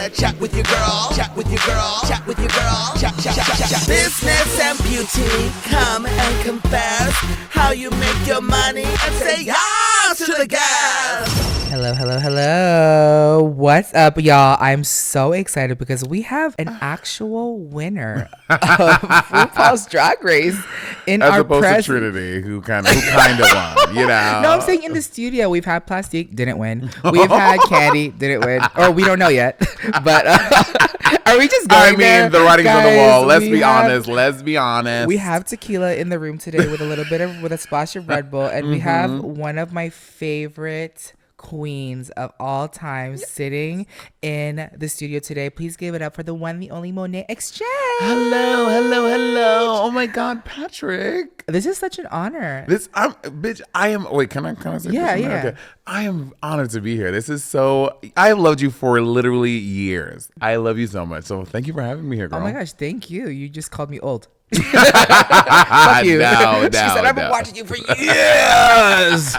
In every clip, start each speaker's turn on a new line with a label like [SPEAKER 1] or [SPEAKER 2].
[SPEAKER 1] wanna chat with your girl, chat with your girl, chat with your girl, chat, chat, chat, chat, chat. Business and beauty, come and confess how you make your money and say yes to the gas.
[SPEAKER 2] Hello. What's up, y'all? I'm so excited because we have an actual winner of RuPaul's Drag Race in
[SPEAKER 3] As
[SPEAKER 2] our
[SPEAKER 3] opposed to Trinity, who kind of won, you know?
[SPEAKER 2] No, I'm saying in the studio, we've had Plastique, didn't win. We've had Candy, didn't win. Or we don't know yet. But are we just going there?
[SPEAKER 3] The writing's on the wall. Let's be honest.
[SPEAKER 2] We have tequila in the room today with a splash of Red Bull. And we have one of my favorite queens of all time sitting in the studio today. Please give it up for the one, the only Monet X Change.
[SPEAKER 3] Hello. Oh my God, Patrick.
[SPEAKER 2] This is such an honor.
[SPEAKER 3] I am. Wait, can I say?
[SPEAKER 2] Yeah.
[SPEAKER 3] Okay. I am honored to be here. This is so. I have loved you for literally years. I love you so much. So thank you for having me here, girl.
[SPEAKER 2] Oh my gosh, thank you. You just called me old. Fuck you. She said, I've been watching you for years.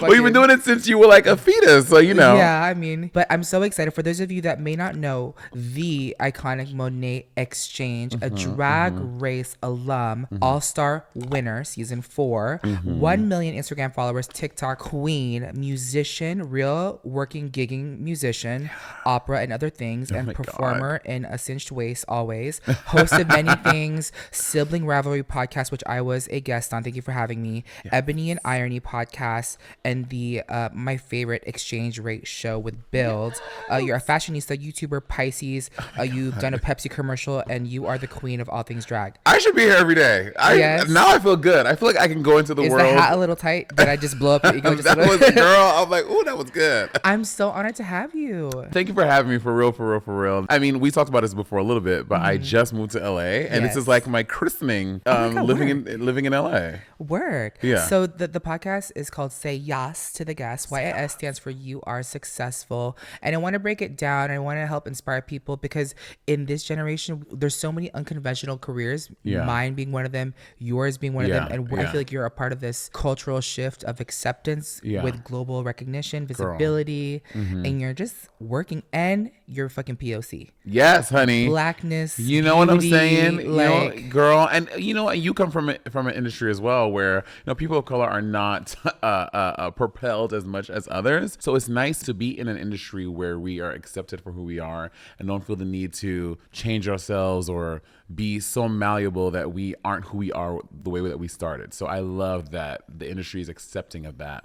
[SPEAKER 3] Well, you've been doing it since you were like a fetus, so you know.
[SPEAKER 2] Yeah, I mean, but I'm so excited. For those of you that may not know, the iconic Monet X Change, a drag race alum, all-star winner, season 4, 1 million Instagram followers, TikTok queen, musician, real working gigging musician, opera and other things, and performer in a cinched waist always. Hosted many things. Sibling Rivalry podcast, which I was a guest on. Thank you for having me. Yes. Ebony and Irony podcast, and the my favorite Exchange Rate show with Build. You're a fashionista, YouTuber, Pisces. You've done a Pepsi commercial, and you are the queen of all things drag.
[SPEAKER 3] I should be here every day. Now I feel good. I feel like I can go into the world.
[SPEAKER 2] Is the hat a little tight? Did I just blow up your ego?
[SPEAKER 3] Girl, I'm like, ooh, that was good.
[SPEAKER 2] I'm so honored to have you.
[SPEAKER 3] Thank you for having me, for real. I mean, we talked about this before a little bit, but I just moved to LA, and this is like my christening, living in LA.
[SPEAKER 2] Work.
[SPEAKER 3] Yeah.
[SPEAKER 2] So the podcast is called Say Yas to the Gas. YAS stands for You Are Successful. And I want to break it down. I want to help inspire people because in this generation, there's so many unconventional careers. Yeah. Mine being one of them, yours being one of them. And I feel like you're a part of this cultural shift of acceptance with global recognition, visibility, and you're just working, and you're fucking POC.
[SPEAKER 3] Yes, honey.
[SPEAKER 2] Blackness.
[SPEAKER 3] You know beauty, what I'm saying? Girl. And you know, you come from an industry as well where, people of color are not propelled as much as others. So it's nice to be in an industry where we are accepted for who we are and don't feel the need to change ourselves or be so malleable that we aren't who we are the way that we started. So I love that the industry is accepting of that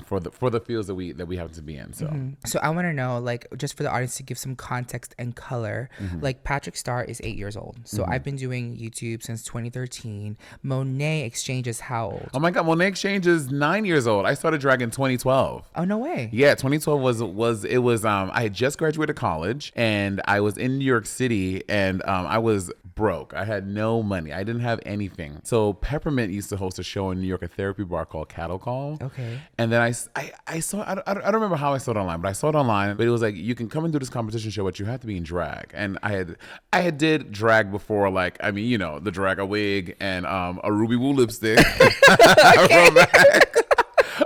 [SPEAKER 3] for the fields that we happen to be in. So
[SPEAKER 2] I want to know, like, just for the audience to give some context and color, like Patrick Starr is 8 years old. So I've been doing YouTube since 2013. Monet X Change is how old?
[SPEAKER 3] Oh my God, Monet X Change is 9 years old. I started drag in 2012.
[SPEAKER 2] Oh, no way.
[SPEAKER 3] Yeah, 2012 was I had just graduated college and I was in New York City and I was broke. I had no money. I didn't have anything. So Peppermint used to host a show in New York, a therapy bar called Cattle Call.
[SPEAKER 2] Okay.
[SPEAKER 3] And then I saw, I don't remember how I saw it online, but I saw it online. But it was like, you can come and do this competition show, but you have to be in drag. And I had did drag before, like, I mean, the drag, a wig and a Ruby Woo lipstick.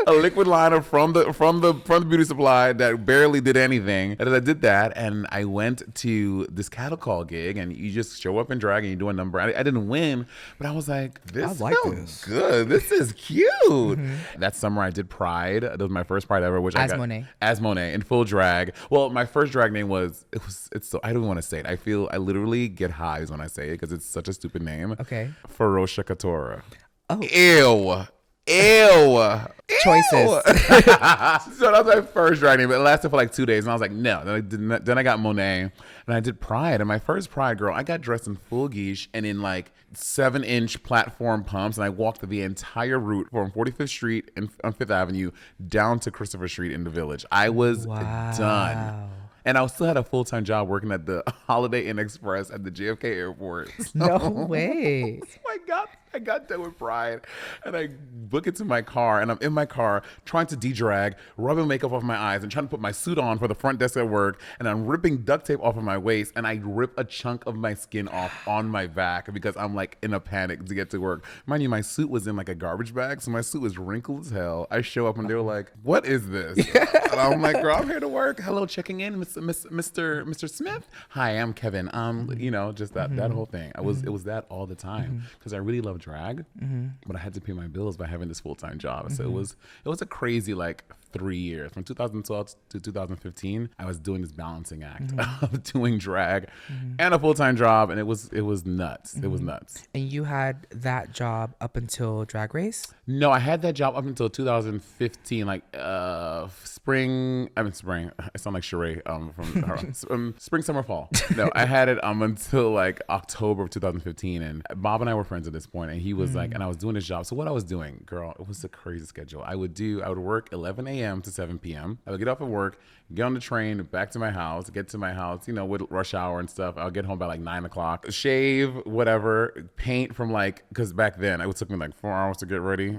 [SPEAKER 3] A liquid liner from the beauty supply that barely did anything. And I did that, and I went to this cattle call gig, and you just show up in drag and you do a number. I didn't win, but I was like, this feels good. This is cute. That summer I did Pride. That was my first Pride ever, which
[SPEAKER 2] as
[SPEAKER 3] Monet in full drag. Well, my first drag name it's so, I don't want to say it. I literally get highs when I say it because it's such a stupid name.
[SPEAKER 2] Okay.
[SPEAKER 3] Ferocia Couture.
[SPEAKER 2] Oh.
[SPEAKER 3] Ew.
[SPEAKER 2] Choices.
[SPEAKER 3] So that was my first drag name. It lasted for like 2 days, and I was like, no. Then I got Monet, and I did Pride. And my first Pride, girl, I got dressed in full guiche and in like 7-inch platform pumps, and I walked the entire route from 45th Street on 5th Avenue down to Christopher Street in the Village. I was done. And I still had a full-time job working at the Holiday Inn Express at the JFK airport. So,
[SPEAKER 2] no way.
[SPEAKER 3] so I got I got done with Pride and I book it to my car and I'm in my car trying to de-drag, rubbing makeup off my eyes and trying to put my suit on for the front desk at work, and I'm ripping duct tape off of my waist and I rip a chunk of my skin off on my back because I'm like in a panic to get to work. Mind you, my suit was in like a garbage bag, so my suit was wrinkled as hell. I show up and they were like, "What is this?" And I'm like, "Girl, I'm here to work. Hello, checking in, Mr. Smith. Hi, I'm Kevin." You know, just that whole thing. It was that all the time because I really love drag, but I had to pay my bills by having this full-time job. So it was a crazy like 3 years from 2012 to 2015. I was doing this balancing act of doing drag and a full-time job, and it was nuts. It was nuts. And
[SPEAKER 2] you had that job up until Drag Race?
[SPEAKER 3] No, I had that job up until 2015, like spring. I sound like Sheree from spring, summer, fall. No, I had it until like October of 2015, and Bob and I were friends at this point, and he was like, and I was doing his job. So what I was doing, girl, it was a crazy schedule. I would work 11 a.m. to 7 p.m. I would get off of work, get on the train back to my house, you know, with rush hour and stuff. I'll get home by like 9 o'clock, shave, whatever, paint from like, because back then it took me like 4 hours to get ready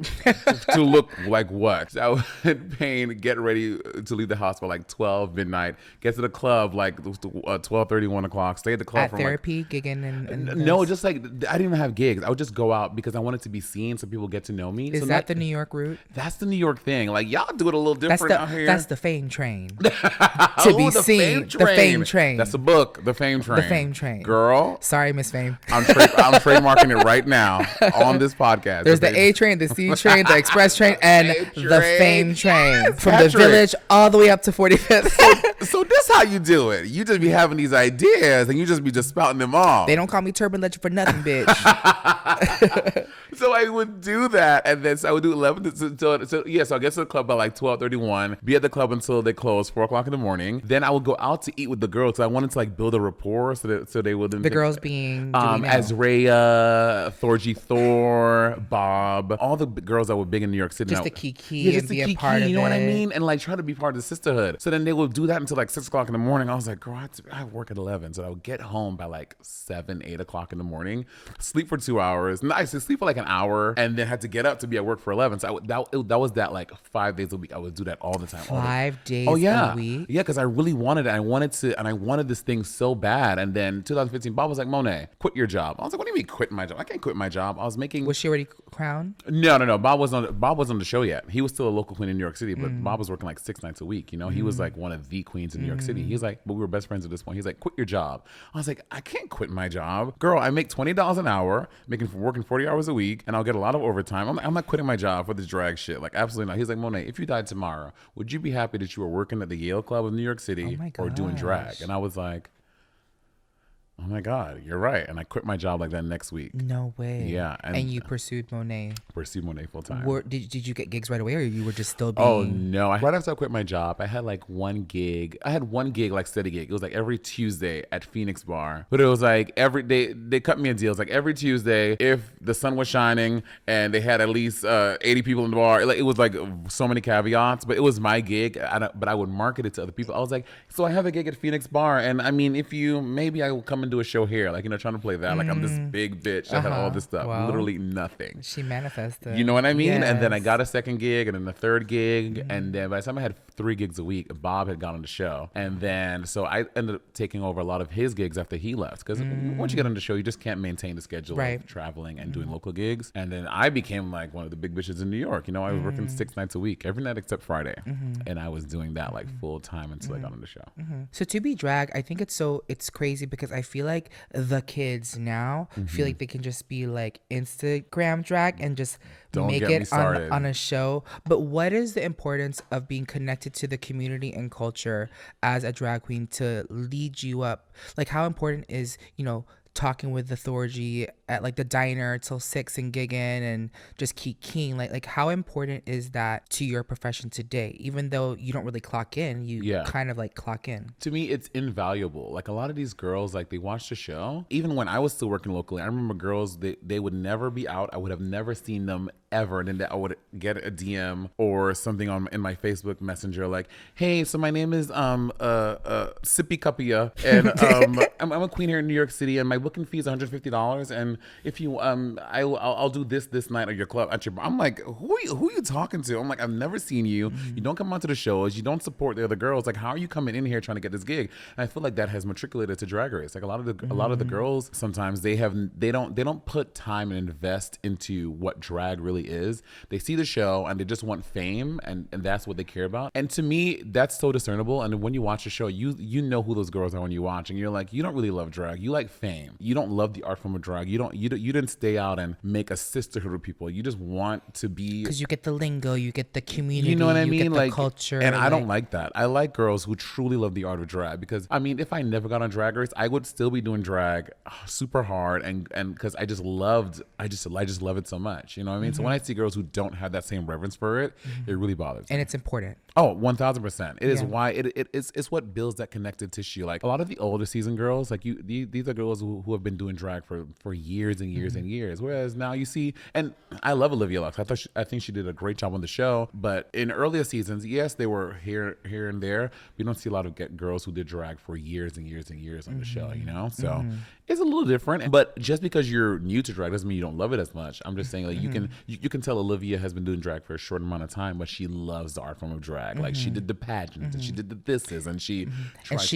[SPEAKER 3] to look like what? I would paint, get ready to leave the house by like 12 midnight, get to the club like 12:30, 1 o'clock, stay at the club
[SPEAKER 2] at
[SPEAKER 3] from
[SPEAKER 2] therapy,
[SPEAKER 3] like,
[SPEAKER 2] gigging and
[SPEAKER 3] no, just like I didn't even have gigs. I would just go out because I wanted to be seen so people get to know me.
[SPEAKER 2] Is
[SPEAKER 3] so
[SPEAKER 2] that the New York route?
[SPEAKER 3] That's the New York thing. Like y'all do it a little different out here.
[SPEAKER 2] That's the fame train. To be seen. The fame train.
[SPEAKER 3] That's a book. The fame train.
[SPEAKER 2] The fame train.
[SPEAKER 3] Girl.
[SPEAKER 2] Sorry, Miss Fame.
[SPEAKER 3] I'm trademarking it right now on this podcast.
[SPEAKER 2] There's the A train, the C train, the express train, and the fame train.
[SPEAKER 3] Yes,
[SPEAKER 2] from
[SPEAKER 3] Patrick.
[SPEAKER 2] The Village all the way up to 45th.
[SPEAKER 3] So this how you do it. You just be having these ideas and you just be spouting them off.
[SPEAKER 2] They don't call me Turban Legend for nothing, bitch.
[SPEAKER 3] So I would do that, and then so I would do 11 so I get to the club by like 12:31, be at the club until they close 4 o'clock in the morning. Then I would go out to eat with the girls. So I wanted to like build a rapport so they would.
[SPEAKER 2] The girls being
[SPEAKER 3] Azrea, Thorgy Thor, Bob, all the girls that were big in New York City.
[SPEAKER 2] Just
[SPEAKER 3] now,
[SPEAKER 2] the kiki and be a part of it.
[SPEAKER 3] You know what I mean? And like try to be part of the sisterhood. So then they would do that until like 6 o'clock in the morning. I was like, girl, I work at 11. So I would get home by like 7, 8 o'clock in the morning, sleep for 2 hours. Nice, sleep for like an hour, and then had to get up to be at work for 11. So that was that like 5 days a week. I would do that all the time.
[SPEAKER 2] 5 days
[SPEAKER 3] a
[SPEAKER 2] week?
[SPEAKER 3] Yeah, because I really wanted it. I wanted this thing so bad. And then 2015, Bob was like, Monet, quit your job. I was like, what do you mean quitting my job? I can't quit my job. I was making...
[SPEAKER 2] Was she already crowned?
[SPEAKER 3] No. Bob wasn't on the show yet. He was still a local queen in New York City, but Bob was working like 6 nights a week. You know, he was like one of the queens in New York City. He's like, but we were best friends at this point. He's like, quit your job. I was like, I can't quit my job. Girl, I make $20 an hour, working 40 hours a week, and I'll get a lot of overtime. I'm not quitting my job for this drag shit. Like, absolutely not. He's like, Monet, if you died tomorrow, would you be happy that you were working at the Yale Club of New York City or doing drag? And I was like, oh my God, you're right. And I quit my job like that next week.
[SPEAKER 2] No way.
[SPEAKER 3] Yeah.
[SPEAKER 2] And you pursued Monet.
[SPEAKER 3] Pursued Monet full time.
[SPEAKER 2] Did you get gigs right away, or you were just still being...
[SPEAKER 3] Oh no. Right after I quit my job, I had like one gig. I had one gig, like steady gig. It was like every Tuesday at Phoenix Bar. But it was like every day, they cut me a deal. It was like every Tuesday, if the sun was shining and they had at least 80 people in the bar. It was like so many caveats, but it was my gig. But I would market it to other people. I was like, so I have a gig at Phoenix Bar. And I mean, maybe I will come and do a show here, like, you know, trying to play that, like I'm this big bitch that had all this stuff. Well, literally nothing.
[SPEAKER 2] She manifested.
[SPEAKER 3] You know what I mean?
[SPEAKER 2] Yes.
[SPEAKER 3] And then I got a second gig, and then the third gig, and then by the time I had 3 gigs a week, Bob had gone on the show, and then so I ended up taking over a lot of his gigs after he left, because once you get on the show, you just can't maintain the schedule of traveling and doing local gigs. And then I became like one of the big bitches in New York. You know, I was working 6 nights a week, every night except Friday, and I was doing that like full time until I got on the show.
[SPEAKER 2] So to be drag, I think it's crazy because I feel like the kids now feel like they can just be like Instagram drag and just make it on a show. But what is the importance of being connected to the community and culture as a drag queen to lead you up? Like, how important is, you know, talking with the Thorgy at like the diner till 6 and gigging and just keep keen? Like how important is that to your profession today? Even though you don't really clock in, you kind of like clock in.
[SPEAKER 3] To me, it's invaluable. Like a lot of these girls, like they watch the show. Even when I was still working locally, I remember girls, they would never be out. I would have never seen them ever. And then I would get a DM or something in my Facebook Messenger like, hey, so my name is Sippy Cuppia, and I'm a queen here in New York City, and my booking fee is $150. And if you I'll do this night at your club at your. I'm like, who are you talking to? I'm like, I've never seen you. You don't come onto the shows. You don't support the other girls. Like, how are you coming in here trying to get this gig? And I feel like that has matriculated to Drag Race. Like a lot of the girls sometimes they don't put time and invest into what drag really is. They see the show and they just want fame, and that's what they care about. And to me, that's so discernible. And when you watch the show, you know who those girls are when you watch, and you're like, you don't really love drag. You like fame. You don't love the art form of drag. You didn't stay out and make a sisterhood with people. You just want to be,
[SPEAKER 2] because you get the lingo, you get the community,
[SPEAKER 3] you know what I mean,
[SPEAKER 2] get the
[SPEAKER 3] like
[SPEAKER 2] culture.
[SPEAKER 3] And I don't like that. I like girls who truly love the art of drag, because I mean, if I never got on Drag Race, I would still be doing drag super hard, and because I just love it so much. You know what I mean? So when I see girls who don't have that same reverence for it, it really bothers me.
[SPEAKER 2] And it's important.
[SPEAKER 3] Oh, 1000%. It is why it's what builds that connective tissue. Like a lot of the older season girls, like these are girls who have been doing drag for years and years and years. Whereas now you see, and I love Olivia Lux. I think she did a great job on the show. But in earlier seasons, yes, they were here and there. We don't see a lot of girls who did drag for years and years and years on the show. You know, so it's a little different. But just because you're new to drag doesn't mean you don't love it as much. I'm just saying, like you can tell Olivia has been doing drag for a short amount of time, but she loves the art form of drag. Like she did the pageant, and she did the thises, and she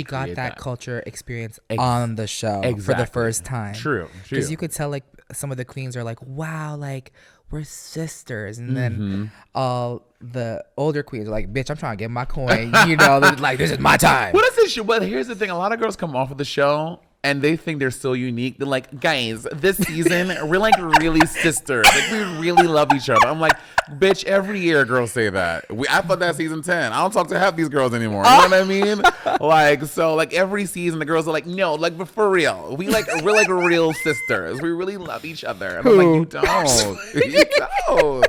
[SPEAKER 2] got that culture experience on the show for the first time.
[SPEAKER 3] True.
[SPEAKER 2] Because you could tell like some of the queens are like, wow, like we're sisters, and then all the older queens are like, bitch, I'm trying to get my coin. You know, they're like, this is my time.
[SPEAKER 3] What is this? But here's the thing: a lot of girls come off of the show and they think they're so unique. They're like, guys, this season we're like really sisters. Like we really love each other. I'm like, bitch, every year girls say that. I thought that season 10. I don't talk to half these girls anymore. You know what I mean? Like, so like every season the girls are like, no, like, but for real, we're like real sisters. We really love each other. And I'm like, you don't. You don't.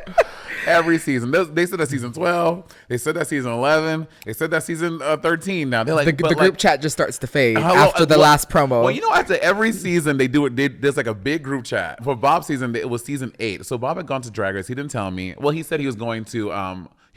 [SPEAKER 3] Every season. They said that season 12. They said that season 11. They said that season 13 now. They're like,
[SPEAKER 2] the group chat just starts to fade after the last promo.
[SPEAKER 3] Well, you know, after every season they do it. There's like a big group chat. For Bob's season, it was season 8. So Bob had gone to Drag Race. He didn't tell me. Well, he said he was going to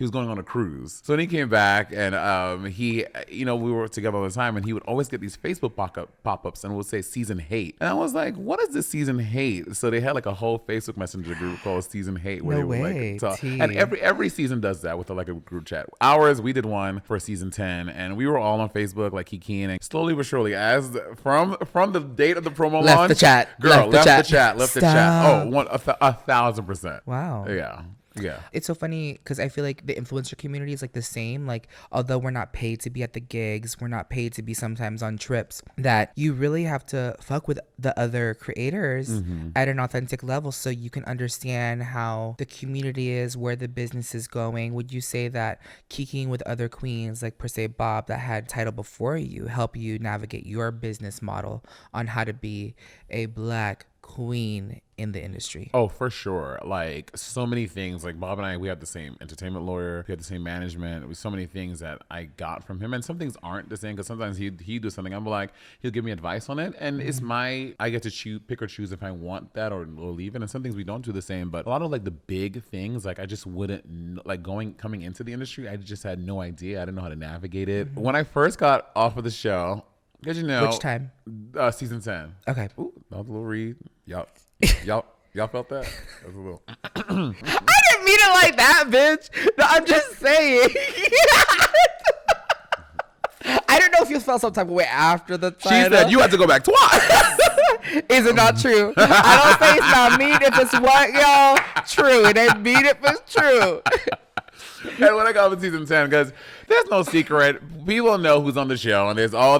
[SPEAKER 3] he was going on a cruise. So then he came back, and he, you know, we were together all the time, and he would always get these Facebook pop-ups and would say season hate. And I was like, what is this season hate? So they had like a whole Facebook Messenger group called season hate, where they would like talk. And every season does that with like a group chat. Ours, we did one for season 10, and we were all on Facebook like kikiing, and slowly but surely, as from the date of the promo
[SPEAKER 2] left
[SPEAKER 3] launch,
[SPEAKER 2] the chat,
[SPEAKER 3] girl left the chat.
[SPEAKER 2] Stop.
[SPEAKER 3] Oh, 1,000%.
[SPEAKER 2] Wow.
[SPEAKER 3] Yeah.
[SPEAKER 2] It's so funny because I feel like the influencer community is like the same. Like, although we're not paid to be at the gigs, we're not paid to be sometimes on trips, that you really have to fuck with the other creators at an authentic level so you can understand how the community is, where the business is going. Would you say that kikiing with other queens, like per se Bob, that had title before you, help you navigate your business model on how to be a Black queen in the industry?
[SPEAKER 3] Oh, for sure. Like so many things. Like Bob and I, we had the same entertainment lawyer. We had the same management. It was so many things that I got from him, and some things aren't the same because sometimes he do something. I'm like, he'll give me advice on it, and it's I get to pick or choose if I want that or leave it. And some things we don't do the same. But a lot of like the big things, like I just wouldn't like coming into the industry. I just had no idea. I didn't know how to navigate it. When I first got off of the show, because you know,
[SPEAKER 2] which time?
[SPEAKER 3] Season 10.
[SPEAKER 2] Okay.
[SPEAKER 3] Ooh, that was a little read. Y'all felt that? That was a little.
[SPEAKER 2] I didn't mean it like that, bitch. No, I'm just saying. I don't know if you felt some type of way after the title.
[SPEAKER 3] She said you had to go back twice.
[SPEAKER 2] Is it not true? I don't say it's not mean if it's what, y'all? True. It ain't mean if it's true.
[SPEAKER 3] And when I got with season 10, because there's no secret, people know who's on the show, and there's all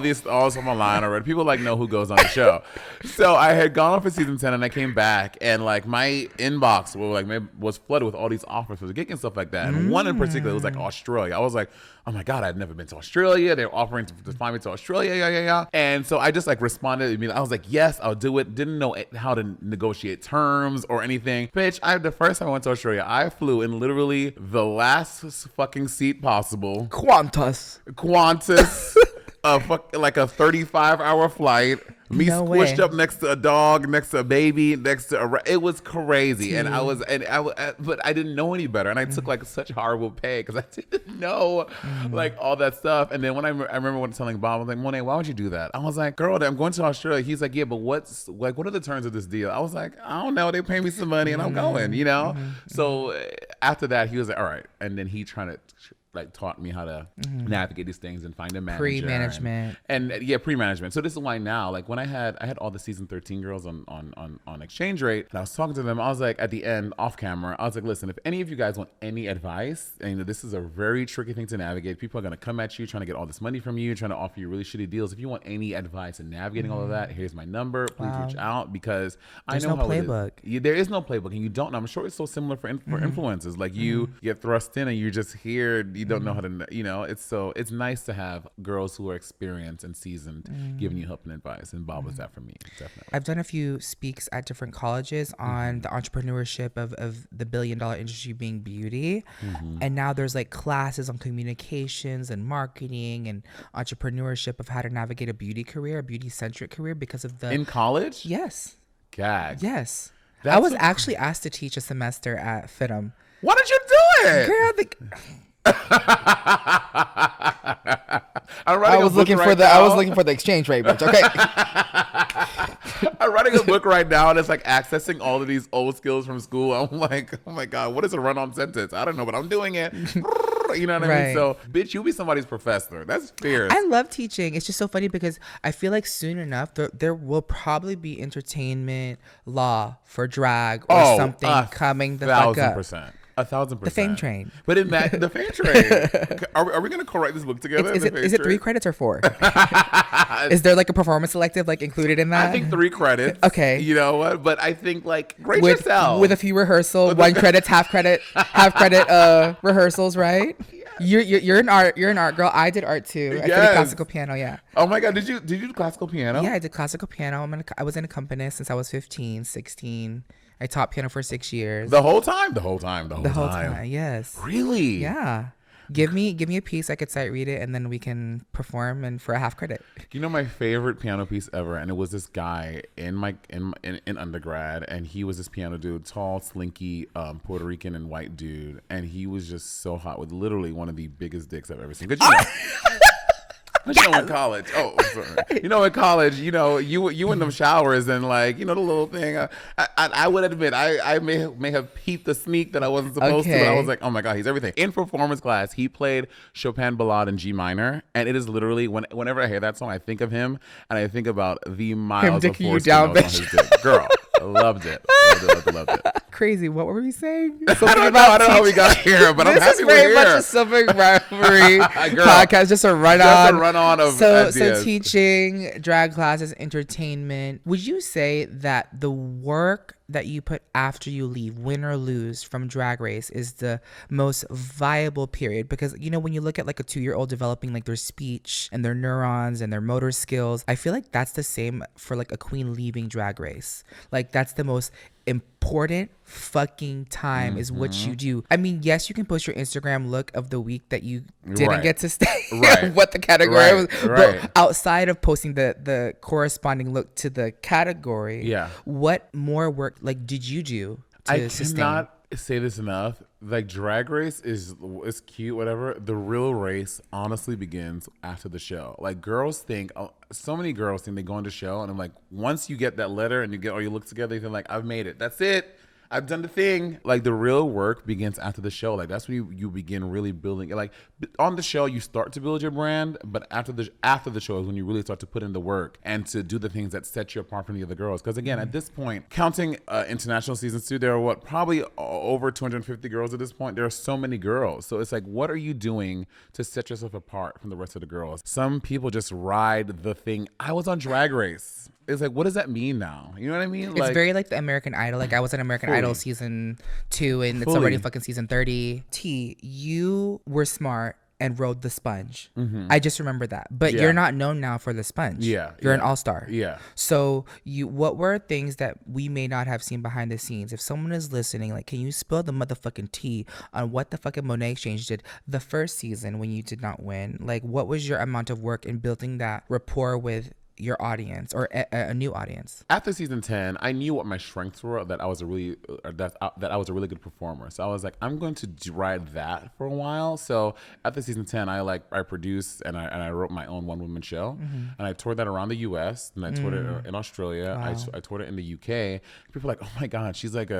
[SPEAKER 3] from online already. People like know who goes on the show. So I had gone off for season 10, and I came back, and like my inbox was flooded with all these offers for the gig and stuff like that. And one in particular was like Australia. I was like, oh my God, I'd never been to Australia. They're offering to fly me to Australia. Yeah. And so I just like responded. I was like, yes, I'll do it. Didn't know how to negotiate terms or anything. Bitch, the first time I went to Australia, I flew in literally the last fucking seat possible.
[SPEAKER 2] Qantas.
[SPEAKER 3] Like a 35-hour flight, Me
[SPEAKER 2] No
[SPEAKER 3] squished
[SPEAKER 2] way.
[SPEAKER 3] up next to a dog, next to a baby, next to it was crazy. And but I didn't know any better. And I took like such horrible pay because I didn't know like all that stuff. And then when I remember when telling Bob, I was like, Monet, why would you do that? I was like, girl, I'm going to Australia. He's like, yeah, but what are the terms of this deal? I was like, I don't know. They pay me some money and I'm going, you know? So after that, he was like, all right. And then he trying to like taught me how to navigate these things and find a manager.
[SPEAKER 2] Pre-management.
[SPEAKER 3] And yeah, pre-management. So this is why now, like when I had all the season 13 girls on exchange rate, and I was talking to them, I was like, at the end, off camera, I was like, listen, if any of you guys want any advice, and this is a very tricky thing to navigate. People are gonna come at you trying to get all this money from you, trying to offer you really shitty deals. If you want any advice in navigating all of that, here's my number. Please reach out because
[SPEAKER 2] There's
[SPEAKER 3] I know
[SPEAKER 2] no
[SPEAKER 3] how
[SPEAKER 2] playbook.
[SPEAKER 3] it is. There is no playbook, and you don't know. I'm sure it's so similar for influencers. Like you get thrust in and you're just here, you don't know how to, you know, it's nice to have girls who are experienced and seasoned giving you help and advice. And Bob was that for me, definitely.
[SPEAKER 2] I've done a few speaks at different colleges on the entrepreneurship of the $1 billion industry being beauty. And now there's like classes on communications and marketing and entrepreneurship of how to navigate a beauty career, a beauty centric career because of the.
[SPEAKER 3] In college?
[SPEAKER 2] Yes.
[SPEAKER 3] God.
[SPEAKER 2] Yes.
[SPEAKER 3] That's
[SPEAKER 2] I was actually asked to teach a semester at FITM.
[SPEAKER 3] Why did you do it?
[SPEAKER 2] Girl,
[SPEAKER 3] I was looking for the
[SPEAKER 2] exchange rate, bitch. Okay.
[SPEAKER 3] I'm writing a book right now, and it's like accessing all of these old skills from school. I'm like, oh my God, what is a run-on sentence? I don't know, but I'm doing it. You know what I mean? So, bitch, you be somebody's professor. That's fierce.
[SPEAKER 2] I love teaching. It's just so funny because I feel like soon enough there will probably be entertainment law for drag or something coming the fuck up.
[SPEAKER 3] 1,000%. 1,000%.
[SPEAKER 2] The fame train.
[SPEAKER 3] But the fame train. Are we going to co-write this book together?
[SPEAKER 2] Is it 3 credits or 4? Is there like a performance elective like included in that?
[SPEAKER 3] I think 3 credits.
[SPEAKER 2] Okay.
[SPEAKER 3] You know what? But I think like rate yourself.
[SPEAKER 2] With a few rehearsal, 1 credits, half credit rehearsals, right? You're an art girl. I did art too. I did classical piano, yeah.
[SPEAKER 3] Oh my God, did you do classical piano?
[SPEAKER 2] Yeah, I did classical piano. I was an accompanist since I was 15, 16. I taught piano for 6 years.
[SPEAKER 3] The whole time,
[SPEAKER 2] yes.
[SPEAKER 3] Really?
[SPEAKER 2] Yeah. Give me a piece. I could sight read it, and then we can perform and for a half credit.
[SPEAKER 3] You know my favorite piano piece ever, and it was this guy in undergrad, and he was this piano dude, tall, slinky, Puerto Rican and white dude, and he was just so hot with literally one of the biggest dicks I've ever seen. But you know. But you know, in college, in college, you in them showers and like, the little thing. I would admit, I may have peeped the sneak that I wasn't supposed to. But I was like, oh my God, he's everything. In performance class, he played Chopin Ballade in G minor, and it is literally whenever I hear that song, I think of him and I think about the miles of force on his dick. Girl, loved it. Loved it.
[SPEAKER 2] Crazy. What were we saying?
[SPEAKER 3] I don't know how we got here, but I'm happy we're here.
[SPEAKER 2] This is very much a Suffolk Rivalry podcast, just a run-on
[SPEAKER 3] of
[SPEAKER 2] so
[SPEAKER 3] ideas.
[SPEAKER 2] Teaching, drag classes, entertainment. Would you say that the work that you put after you leave, win or lose, from Drag Race is the most viable period? Because, when you look at like a 2-year-old developing like their speech and their neurons and their motor skills, I feel like that's the same for like a queen leaving Drag Race. Like that's the most important fucking time is what you do. I mean, yes, you can post your Instagram look of the week that you didn't get to stay, what the category was. But outside of posting the corresponding look to the category, what more work like did you do to sustain? I cannot
[SPEAKER 3] say this enough. Like Drag Race is cute, whatever. The real race honestly begins after the show. Like so many girls think they go on the show, and I'm like, once you get that letter and you get all your looks together, you think like, I've made it. That's it. I've done the thing. Like the real work begins after the show. Like that's when you begin really building. Like on the show, you start to build your brand, but after the show is when you really start to put in the work and to do the things that set you apart from the other girls. Because again, at this point, counting international seasons too, there are probably over 250 girls at this point. There are so many girls. So it's like, what are you doing to set yourself apart from the rest of the girls? Some people just ride the thing. I was on Drag Race. It's like, what does that mean now? You know what I mean?
[SPEAKER 2] It's very like the American Idol. Like I was on American Idol season 2 and it's already fucking season 30. T, you were smart and rode the sponge. I just remember that. But you're not known now for the sponge. You're an all-star. So what were things that we may not have seen behind the scenes? If someone is listening, like, can you spill the motherfucking tea on what the fucking Monet X Change did the first season when you did not win? Like, what was your amount of work in building that rapport with your audience or a new audience?
[SPEAKER 3] After season 10, I knew what my strengths were, that I was a really good performer. So I was like, I'm going to ride that for a while. So after season 10, I produced and I wrote my own one-woman show, and I toured that around the U.S. and I toured it in Australia.
[SPEAKER 2] Wow.
[SPEAKER 3] I toured it in the U.K. People were like, oh my God, she's like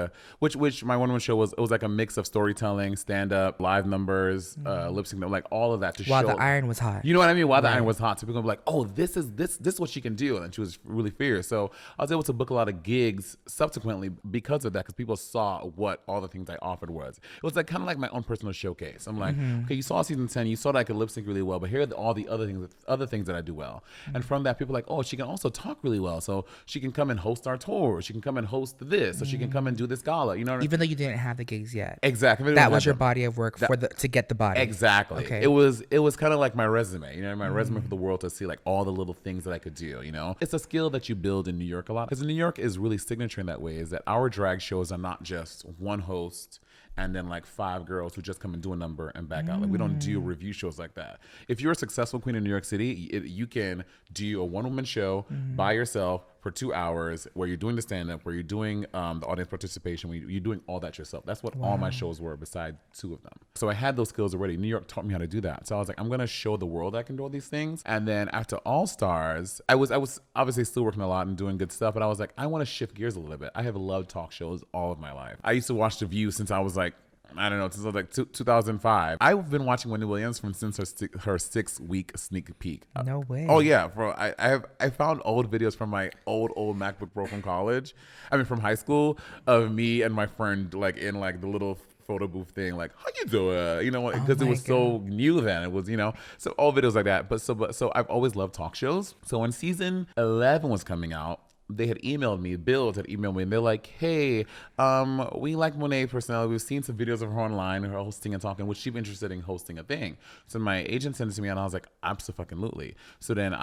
[SPEAKER 3] which my one-woman show was. It was like a mix of storytelling, stand-up, live numbers, lip sync, like all of that to show.
[SPEAKER 2] While the iron was hot.
[SPEAKER 3] You know what I mean? While the iron was hot. So people were like, oh, this is what she can do. And she was really fierce. So I was able to book a lot of gigs subsequently because of that, because people saw what all the things I offered was. It was like kind of like my own personal showcase. I'm like, okay, you saw season 10, you saw that I could lip sync really well, but here are all the other things that I do well. And from that, people are like, oh, she can also talk really well. So she can come and host our tour. She can come and host this. So she can come and do this gala. You know what I mean?
[SPEAKER 2] Even though you didn't have the gigs yet.
[SPEAKER 3] Exactly.
[SPEAKER 2] That was your body of work to get the body.
[SPEAKER 3] Exactly.
[SPEAKER 2] Okay.
[SPEAKER 3] It was kind of like my resume, you know, my resume for the world to see like all the little things that I could do, you know. It's a skill that you build in New York a lot, because New York is really signature in that way, is that our drag shows are not just one host and then like 5 girls who just come and do a number and back out. Like, we don't do review shows like that. If you're a successful queen in New York City, you can do a one-woman show by yourself for 2 hours, where you're doing the stand-up, where you're doing the audience participation, where you're doing all that yourself. That's what all my shows were, besides 2 of them. So I had those skills already. New York taught me how to do that. So I was like, I'm gonna show the world I can do all these things. And then after All Stars, I was obviously still working a lot and doing good stuff, but I was like, I want to shift gears a little bit. I have loved talk shows all of my life. I used to watch The View since I was like, I don't know, since I was like 2005. I've been watching Wendy Williams since her 6-week sneak peek.
[SPEAKER 2] No way.
[SPEAKER 3] Oh yeah, bro. I found old videos from my old MacBook Pro from college. I mean, from high school, of me and my friend like in like the little photo booth thing, like, how you doing? You know, because it was so new then. It was, you know, so all videos like that. But so I've always loved talk shows. So when season 11 was coming out, they had emailed me, Bill had emailed me, and they're like, hey, we like Monet personality. We've seen some videos of her online, her hosting and talking. Would she be interested in hosting a thing? So my agent sent it to me, and I was like, absolutely. So then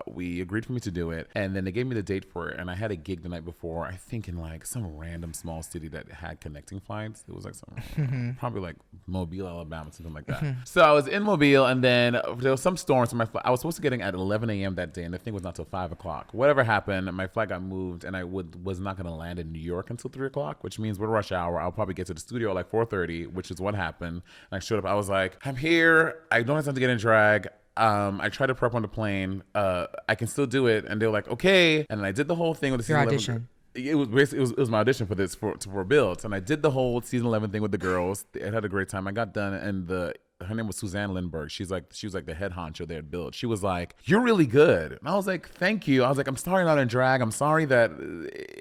[SPEAKER 3] we agreed for me to do it, and then they gave me the date for it, and I had a gig the night before, I think in like some random small city that had connecting flights. It was like some, probably like Mobile, Alabama, something like that. So I was in Mobile, and then there was some storm, so I was supposed to get in at 11 a.m. that day, and the thing was not till 5 o'clock. Whatever happened, my flight got moved, and I was not going to land in New York until 3 o'clock, which means with rush hour, I'll probably get to the studio at like 4:30, which is what happened. And I showed up. I was like, I'm here. I don't have time to get in drag. I tried to prep on the plane. I can still do it. And they were like, okay. And then I did the whole thing with the season 11.
[SPEAKER 2] Audition.
[SPEAKER 3] It was basically it was my audition for this for Build, and I did the whole season 11 thing with the girls. I had a great time. I got done, and her name was Suzanne Lindbergh. She was like the head honcho there at Build. She was like, you're really good. And I was like, thank you. I was like, I'm sorry not in drag. I'm sorry that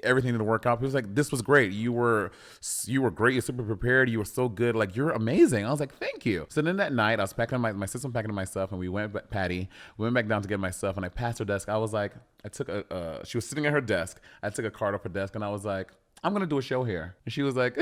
[SPEAKER 3] everything didn't work out. He was like, this was great. You were great. You're super prepared. You were so good. Like, you're amazing. I was like, thank you. So then that night, I was packing my sister packing up my stuff, and we went back down to get my stuff, and I passed her desk. I was like, she was sitting at her desk. I took a card off her desk, and I was like, I'm going to do a show here. And she was like,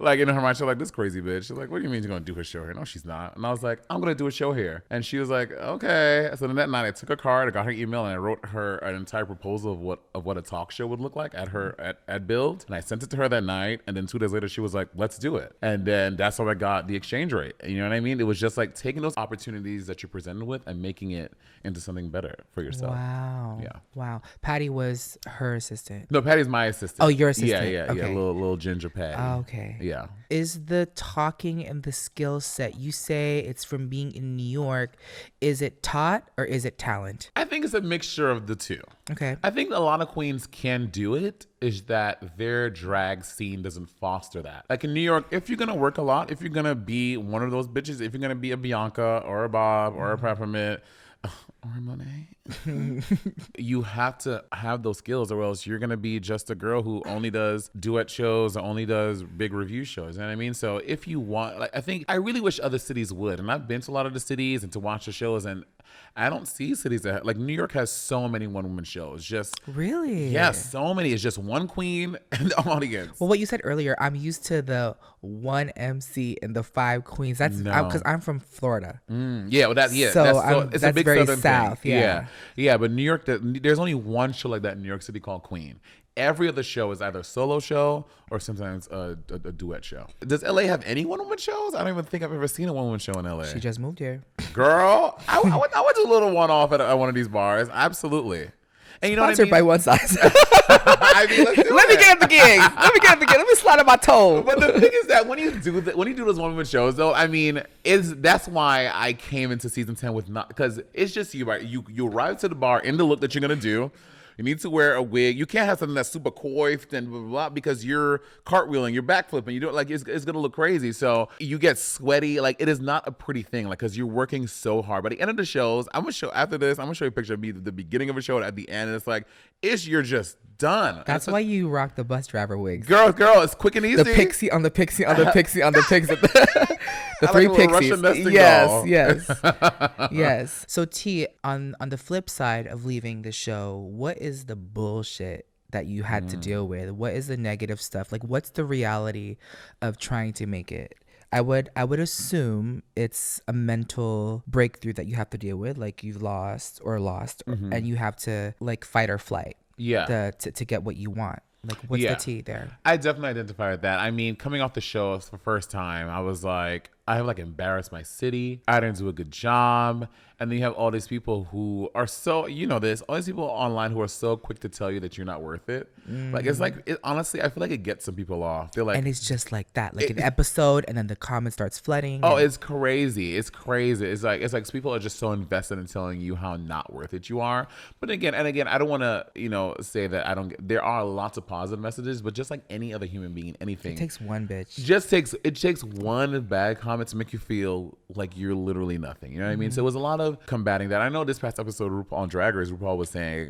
[SPEAKER 3] like in her mind, she's like, this crazy bitch. She's like, what do you mean you're going to do her show here? No, she's not. And I was like, I'm going to do a show here. And she was like, okay. So then that night I took a card, I got her email, and I wrote her an entire proposal of what a talk show would look like at Build. And I sent it to her that night. And then 2 days later, she was like, let's do it. And then that's how I got the exchange rate. You know what I mean? It was just like taking those opportunities that you're presented with and making it into something better for yourself.
[SPEAKER 2] Wow.
[SPEAKER 3] Yeah.
[SPEAKER 2] Wow. Patty was her assistant.
[SPEAKER 3] No, Patty's my assistant.
[SPEAKER 2] Oh, your assistant.
[SPEAKER 3] Yeah.
[SPEAKER 2] Okay.
[SPEAKER 3] Little ginger Patty.
[SPEAKER 2] Okay.
[SPEAKER 3] Yeah.
[SPEAKER 2] Is the talking and the skill set, you say it's from being in New York, is it taught or is it talent?
[SPEAKER 3] I think it's a mixture of the two.
[SPEAKER 2] Okay.
[SPEAKER 3] I think a lot of queens can do it, is that their drag scene doesn't foster that. Like in New York, if you're gonna work a lot, if you're gonna be one of those bitches, if you're gonna be a Bianca or a Bob or a Peppermint or a Monet, you have to have those skills, or else you're gonna be just a girl who only does duet shows or only does big review shows. You know what I mean? So if you want, like, I really wish other cities would, and I've been to a lot of the cities and to watch the shows, and I don't see cities that, like, New York has so many one-woman shows. Just
[SPEAKER 2] really,
[SPEAKER 3] yes, so many. It's just one queen and the audience.
[SPEAKER 2] Well, what you said earlier, I'm used to the one MC and the 5 queens. That's because I'm from Florida.
[SPEAKER 3] Yeah, well, it's
[SPEAKER 2] that's
[SPEAKER 3] a big
[SPEAKER 2] very
[SPEAKER 3] southern
[SPEAKER 2] south.
[SPEAKER 3] thing.
[SPEAKER 2] Yeah.
[SPEAKER 3] But New York, there's only one show like that in New York City called Queen. every other show is either a solo show or sometimes a duet show. Does LA have any one-woman shows? I don't even think I've ever seen a one-woman show in LA.
[SPEAKER 2] She just moved here.
[SPEAKER 3] Girl, I went to a little one-off at one of these bars. Absolutely. And you know
[SPEAKER 2] Sponsored
[SPEAKER 3] what I mean?
[SPEAKER 2] by One Size.
[SPEAKER 3] I mean,
[SPEAKER 2] Let me get at the gig. Let me slide on my toe.
[SPEAKER 3] But the thing is that when you do those one-woman shows, though, I mean, that's why I came into season 10 with not, because it's just you, right? You arrive to the bar in the look that you're gonna do. You need to wear a wig. You can't have something that's super coiffed and blah, blah, blah, because you're cartwheeling, you're backflipping. You don't it's going to look crazy. So you get sweaty. Like, it is not a pretty thing, like, because you're working so hard. By the end of the shows, after this, I'm going to show you a picture of me at the beginning of a show and at the end. And it's like, you're just done.
[SPEAKER 2] That's why you rock the bus driver wigs.
[SPEAKER 3] Girl, it's quick and easy.
[SPEAKER 2] The pixie on the pixie on the pixie on the pixie. The three pixies. Yes. So T, on the flip side of leaving the show, what is the bullshit that you had to deal with? What is the negative stuff? Like, what's the reality of trying to make it? I would assume it's a mental breakthrough that you have to deal with, like you've lost, and you have to like fight or flight. Yeah. To get what you want. Like, what's the tea there?
[SPEAKER 3] I definitely identify with that. I mean, coming off the show for the first time, I was like, I have like embarrassed my city. I didn't do a good job. And then you have all these people who are so, there's all these people online who are so quick to tell you that you're not worth it. Like, it's like, honestly, I feel like it gets some people off. They're like,
[SPEAKER 2] and it's just like that, like an episode, and then the comment starts flooding.
[SPEAKER 3] Oh, it's crazy. It's crazy. It's like people are just so invested in telling you how not worth it you are. But again, I don't want to, say that I don't get, there are lots of positive messages, but just like any other human being, anything.
[SPEAKER 2] It takes one bitch.
[SPEAKER 3] It takes one bad comment to make you feel like you're literally nothing. You know what I mean? So it was a lot of combating that. I know this past episode of RuPaul on Drag Race, RuPaul was saying,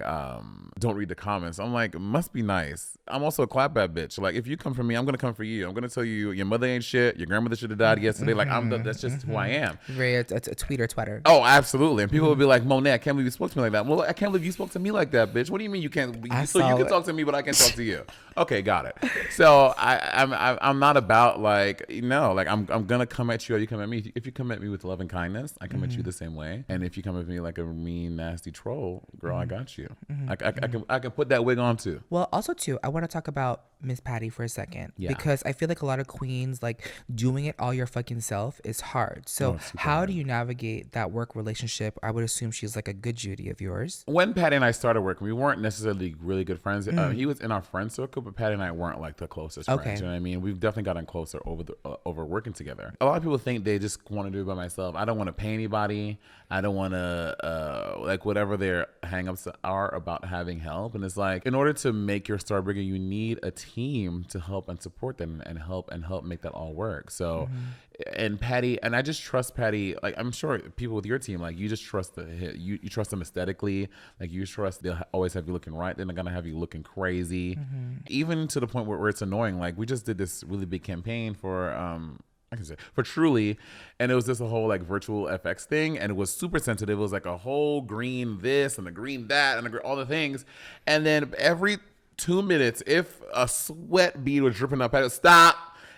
[SPEAKER 3] don't read the comments. I'm like, must be nice. I'm also a clapback bitch. Like, if you come for me, I'm gonna come for you. I'm gonna tell you your mother ain't shit. Your grandmother should have died yesterday. Like, that's just who I am.
[SPEAKER 2] Very a tweeter twetter.
[SPEAKER 3] Oh, absolutely. And people would be like, Monet, I can't believe you spoke to me like that. Well, I can't believe you spoke to me like that, bitch. What do you mean you can't? So you can talk to me, but I can't talk to you. Okay, got it. So I'm not about like, I'm gonna come at you or you come at me. If you come at me with love and kindness, I come at you the same way. And if you come at me like a mean, nasty troll, girl, I got you. I can put that wig on too.
[SPEAKER 2] Well, also too, I want to talk about Miss Patty for a second, because I feel like a lot of queens, like, doing it all your fucking self is hard. So how do you navigate that work relationship? I would assume she's like a good Judy of yours.
[SPEAKER 3] When Patty and I started working, we weren't necessarily really good friends. He was in our friend circle, but Patty and I weren't like the closest friends. You know what I mean? We've definitely gotten closer over working together. A lot of people think they just want to do it by myself. I don't want to pay anybody. I don't want to like whatever their hangups are about having help. And it's like, in order to make your star bigger, you need a team to help and support them and help make that all work. So, and Patty, and I just trust Patty. Like, I'm sure people with your team, like, you just trust you trust them aesthetically. Like, you trust they'll always have you looking right. They're not gonna have you looking crazy, even to the point where it's annoying. Like, we just did this really big campaign for Truly, and it was just a whole like virtual FX thing, and it was super sensitive. It was like a whole green this and a green that and all the things, and then every 2 minutes, if a sweat bead was dripping up, I would stop.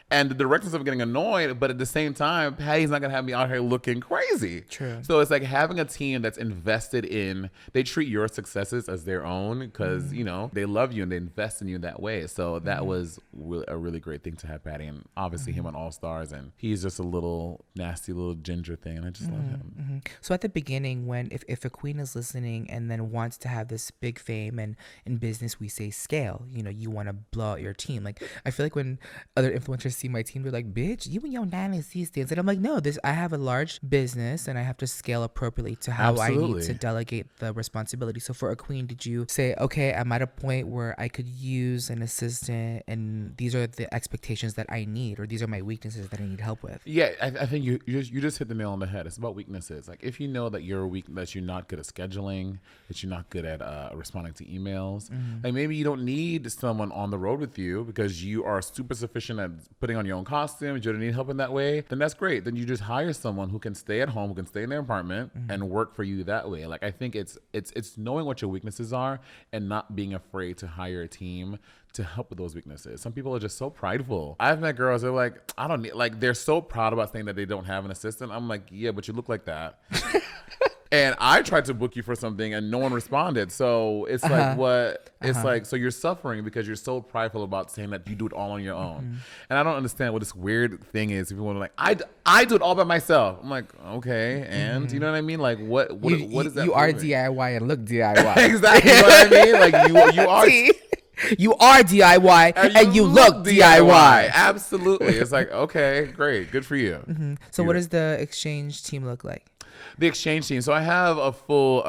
[SPEAKER 3] And the directors are getting annoyed, but at the same time, Patty's not gonna have me out here looking crazy.
[SPEAKER 2] True.
[SPEAKER 3] So it's like having a team that's invested in, they treat your successes as their own because they love you and they invest in you in that way. So that was a really great thing to have Patty, and obviously him on All Stars, and he's just a little nasty little ginger thing, and I just love him.
[SPEAKER 2] So at the beginning, when if a queen is listening and then wants to have this big fame, and in business we say scale, you want to blow out your team. Like, I feel like when other influencers see my team, they're like, bitch, you and your nanny sees things, and I'm like, no, I have a large business and I have to scale appropriately to how I need to delegate the responsibility. So for a queen, did you say, okay, I'm at a point where I could use an assistant and these are the expectations that I need, or these are my weaknesses that I need help with?
[SPEAKER 3] Yeah, I think you just hit the nail on the head. It's about weaknesses. Like, if you know that you're not good at scheduling, that you're not good at responding to emails, like, maybe you don't need someone on the road with you because you are super sufficient at putting on your own costumes, you don't need help in that way, then that's great. Then you just hire someone who can stay at home, who can stay in their apartment and work for you that way. Like, I think it's knowing what your weaknesses are and not being afraid to hire a team to help with those weaknesses. Some people are just so prideful. I've met girls, they're like, I don't need, like, they're so proud about saying that they don't have an assistant. I'm like, yeah, but you look like that. And I tried to book you for something and no one responded. So it's like what? It's like, so you're suffering because you're so prideful about saying that you do it all on your own. And I don't understand what this weird thing is. People are like, I do it all by myself. I'm like, okay. And you know what I mean? Like what is that?
[SPEAKER 2] You are DIY and look DIY.
[SPEAKER 3] Exactly. You know what I mean? Like you are.
[SPEAKER 2] You are DIY and you look DIY.
[SPEAKER 3] Absolutely. It's like, okay, great. Good for you.
[SPEAKER 2] So what does the exchange team look like?
[SPEAKER 3] The exchange team. So I have a full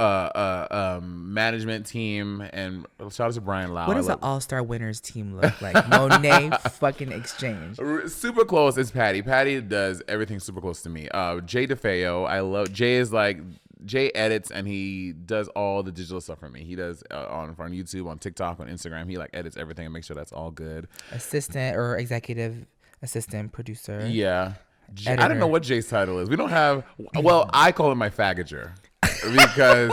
[SPEAKER 3] management team, and shout out to Brian Lau.
[SPEAKER 2] What does the All-Star Winners team look like? Monet fucking Exchange.
[SPEAKER 3] Super close is Patty. Patty does everything super close to me. Jay DeFeo. I love Jay. Is like Jay edits and he does all the digital stuff for me. He does on YouTube, on TikTok, on Instagram. He like edits everything and makes sure that's all good.
[SPEAKER 2] Assistant or executive assistant producer.
[SPEAKER 3] Yeah.
[SPEAKER 2] Editor.
[SPEAKER 3] I don't know what Jay's title is. We don't have. Well, I call him my faggoter because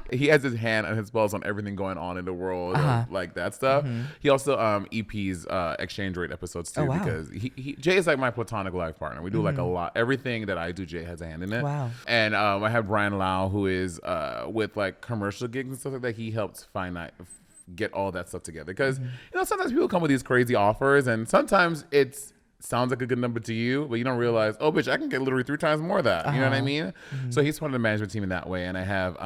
[SPEAKER 3] he has his hand on his pulse on everything going on in the world, like that stuff. He also EPs exchange rate episodes too, because Jay is like my platonic life partner. We do like a lot. Everything that I do, Jay has a hand in it.
[SPEAKER 2] Wow.
[SPEAKER 3] And I have Brian Lau, who is with like commercial gigs and stuff like that. He helps get all that stuff together because sometimes people come with these crazy offers, and sometimes sounds like a good number to you, but you don't realize, oh, bitch, I can get literally 3 times more of that. You know what I mean? So he's part of the management team in that way. And I have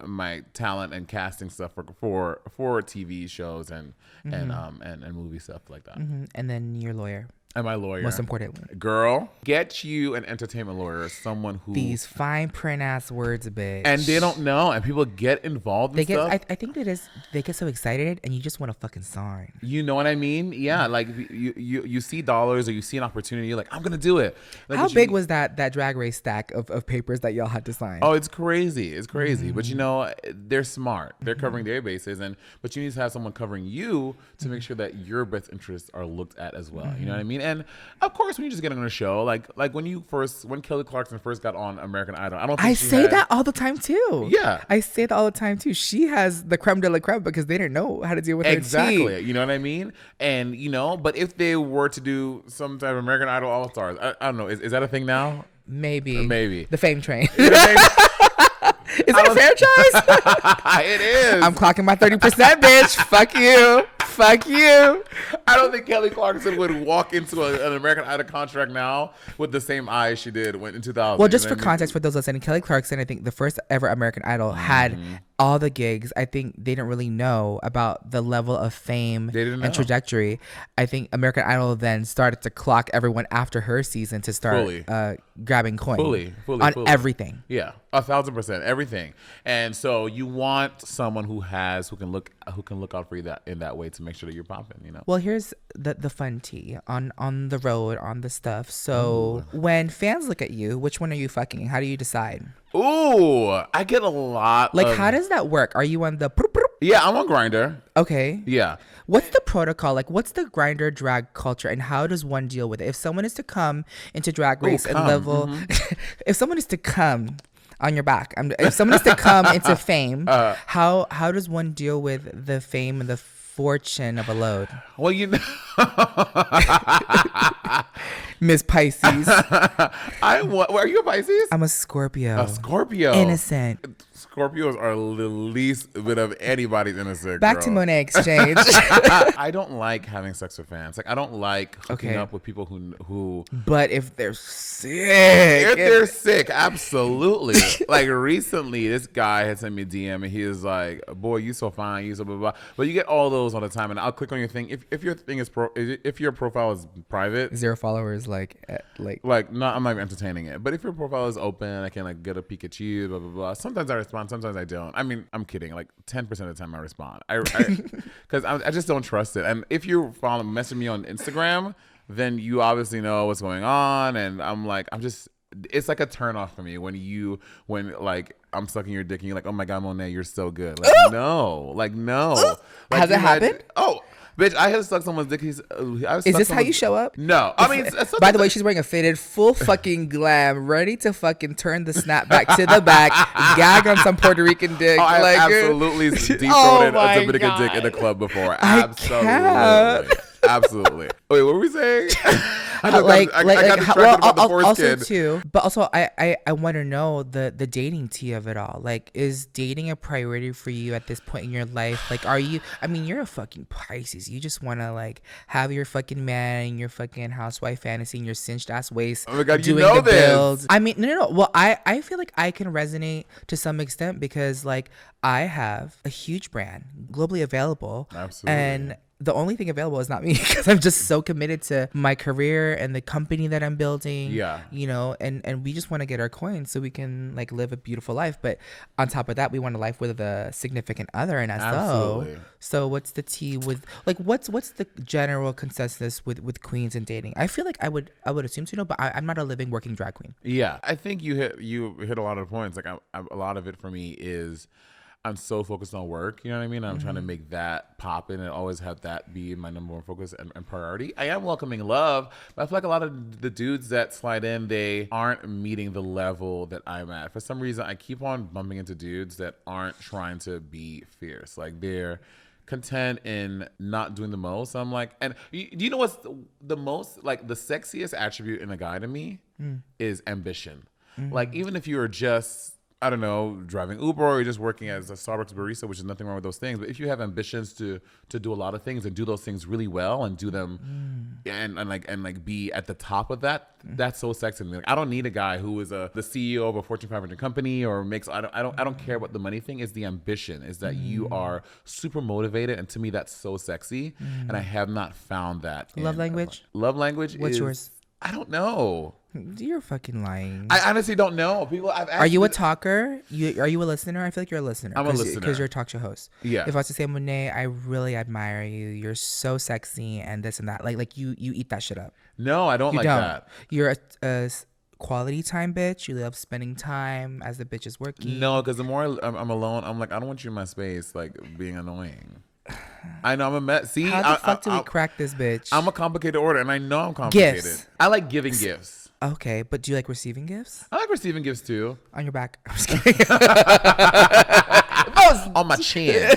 [SPEAKER 3] my talent and casting stuff for TV shows and movie stuff like that.
[SPEAKER 2] And then your lawyer.
[SPEAKER 3] And my lawyer.
[SPEAKER 2] Most importantly.
[SPEAKER 3] Girl, get you an entertainment lawyer, someone who...
[SPEAKER 2] These fine print ass words, bitch.
[SPEAKER 3] And they don't know, and people get involved in stuff.
[SPEAKER 2] I think they get so excited, and you just want to fucking sign.
[SPEAKER 3] You know what I mean? Yeah, like you see dollars or you see an opportunity, you're like, I'm going to do it. Like,
[SPEAKER 2] how big was that Drag Race stack of papers that y'all had to sign?
[SPEAKER 3] Oh, it's crazy. It's crazy. But they're smart. They're covering their bases, but you need to have someone covering you to make sure that your best interests are looked at as well. You know what I mean? And of course, when you just get on a show, like when Kelly Clarkson first got on American Idol,
[SPEAKER 2] I say that all the time too.
[SPEAKER 3] Yeah,
[SPEAKER 2] I say that all the time too. She has the creme de la creme because they didn't know how to deal with her tea.
[SPEAKER 3] You know what I mean? And but if they were to do some type of American Idol All Stars, I don't know. Is that a thing now?
[SPEAKER 2] Maybe.
[SPEAKER 3] The
[SPEAKER 2] fame train. Is it a franchise?
[SPEAKER 3] It is.
[SPEAKER 2] I'm clocking my 30%, bitch. Fuck you. Fuck you.
[SPEAKER 3] I don't think Kelly Clarkson would walk into an American Idol contract now with the same eyes she did in 2000.
[SPEAKER 2] Well, just for context for those listening, Kelly Clarkson, I think the first ever American Idol had all the gigs. I think they didn't really know about the level of fame and trajectory. I think American Idol then started to clock everyone after her season to start grabbing coin
[SPEAKER 3] fully
[SPEAKER 2] on everything.
[SPEAKER 3] Yeah, 1,000%, everything. And so you want someone who can look out for you in that way to make sure that you're popping.
[SPEAKER 2] Well, here's the fun tea on the road, on the stuff. So when fans look at you, which one are you fucking? How do you decide?
[SPEAKER 3] Ooh, I get a lot.
[SPEAKER 2] How does that work? Are you on the?
[SPEAKER 3] Yeah, I'm on Grindr.
[SPEAKER 2] Okay.
[SPEAKER 3] Yeah.
[SPEAKER 2] What's the protocol? Like, what's the Grindr drag culture, and how does one deal with it? If someone is to come into Drag Race and level, if someone is to come on your back, if someone is to come into fame, how does one deal with the fame and the fortune of a load?
[SPEAKER 3] Well,
[SPEAKER 2] Miss Pisces.
[SPEAKER 3] Are you a Pisces?
[SPEAKER 2] I'm a Scorpio.
[SPEAKER 3] A Scorpio.
[SPEAKER 2] Innocent.
[SPEAKER 3] Scorpios are the least bit of anybody's innocent.
[SPEAKER 2] Back to Monet X Change.
[SPEAKER 3] I don't like having sex with fans. Like, I don't like hooking up with people who.
[SPEAKER 2] But if they're sick,
[SPEAKER 3] absolutely. Like recently, this guy had sent me a DM and he was like, "Boy, you so fine, you so blah blah." But you get all those all the time, and I'll click on your thing. If your thing is if your profile is private,
[SPEAKER 2] 0 followers, no,
[SPEAKER 3] I'm not entertaining it. But if your profile is open, I can get a peek at you, blah blah blah. Sometimes I respond, sometimes I don't. I mean, I'm kidding. Like 10% of the time I respond. Because I just don't trust it. And if you're messaging me on Instagram, then you obviously know what's going on. And it's like a turn off for me when I'm sucking your dick and you're like, "Oh my God, Monet, you're so good." No.
[SPEAKER 2] Has it happened?
[SPEAKER 3] Oh. Bitch, I have sucked someone's dick. Is this
[SPEAKER 2] how you show up?
[SPEAKER 3] No. I mean,
[SPEAKER 2] by the way, she's wearing a fitted, full fucking glam, ready to fucking turn the snap back to the back, gag on some Puerto Rican dick.
[SPEAKER 3] I absolutely deep-throated a Dominican dick in the club before. Absolutely. Absolutely. Wait, what were we saying? got distracted about the foreskin.
[SPEAKER 2] Also too, but also I want to know the dating tea of it all. Like, is dating a priority for you at this point in your life? Like, are you? I mean, you're a fucking Pisces. You just want to like have your fucking man and your fucking housewife fantasy and your cinched ass waist.
[SPEAKER 3] Oh my God,
[SPEAKER 2] doing
[SPEAKER 3] you know
[SPEAKER 2] the
[SPEAKER 3] this.
[SPEAKER 2] builds. I mean, no. Well, I feel like I can resonate to some extent because like I have a huge brand, globally available.
[SPEAKER 3] Absolutely.
[SPEAKER 2] And the only thing available is not me because I'm just so committed to my career and the company that I'm building.
[SPEAKER 3] Yeah.
[SPEAKER 2] You know, and we just want to get our coins so we can like live a beautiful life. But on top of that, we want a life with a significant other. And as
[SPEAKER 3] Absolutely.
[SPEAKER 2] so what's the tea with like what's the general consensus with queens and dating? I feel like I would assume so, but I'm not a living working drag queen.
[SPEAKER 3] Yeah, I think you hit a lot of the points. Like a lot of it for me is I'm so focused on work, you know what I mean? I'm trying to make that pop in and always have that be my number one focus and priority. I am welcoming love, but I feel like a lot of the dudes that slide in, they aren't meeting the level that I'm at. For some reason, I keep on bumping into dudes that aren't trying to be fierce. Like they're content in not doing the most. I'm like, and do you know what's the most, like the sexiest attribute in a guy to me is ambition. Like even if you are just, I don't know, driving Uber or you're just working as a Starbucks barista, which is nothing wrong with those things. But if you have ambitions to do a lot of things and do those things really well and do them and be at the top of that, that's so sexy to me. Like, I don't need a guy who is the CEO of a Fortune 500 company or makes. I don't care what the money thing is. The ambition is that you are super motivated, and to me that's so sexy. And I have not found that.
[SPEAKER 2] Love language.
[SPEAKER 3] Love language.
[SPEAKER 2] What's yours?
[SPEAKER 3] I don't know.
[SPEAKER 2] You're fucking lying.
[SPEAKER 3] I honestly don't know.
[SPEAKER 2] Are you a talker? Are you a listener? I feel like you're a listener.
[SPEAKER 3] I'm a listener.
[SPEAKER 2] Because you're a talk show host.
[SPEAKER 3] Yeah.
[SPEAKER 2] If I was to say, Monet, I really admire you. You're so sexy and this and that. Like you eat that shit up.
[SPEAKER 3] No, I don't
[SPEAKER 2] You
[SPEAKER 3] like
[SPEAKER 2] don't.
[SPEAKER 3] that.
[SPEAKER 2] You're a quality time bitch. You love spending time as the bitch is working.
[SPEAKER 3] No, because the more I'm alone, I'm like, I don't want you in my space, like being annoying. I know I'm a mess. See,
[SPEAKER 2] how the fuck do we crack this bitch?
[SPEAKER 3] I'm a complicated order, and I know I'm complicated.
[SPEAKER 2] Gifts.
[SPEAKER 3] I like giving gifts.
[SPEAKER 2] Okay, but do you like receiving gifts?
[SPEAKER 3] I like receiving gifts too.
[SPEAKER 2] On your back. I'm just kidding.
[SPEAKER 3] On my chin.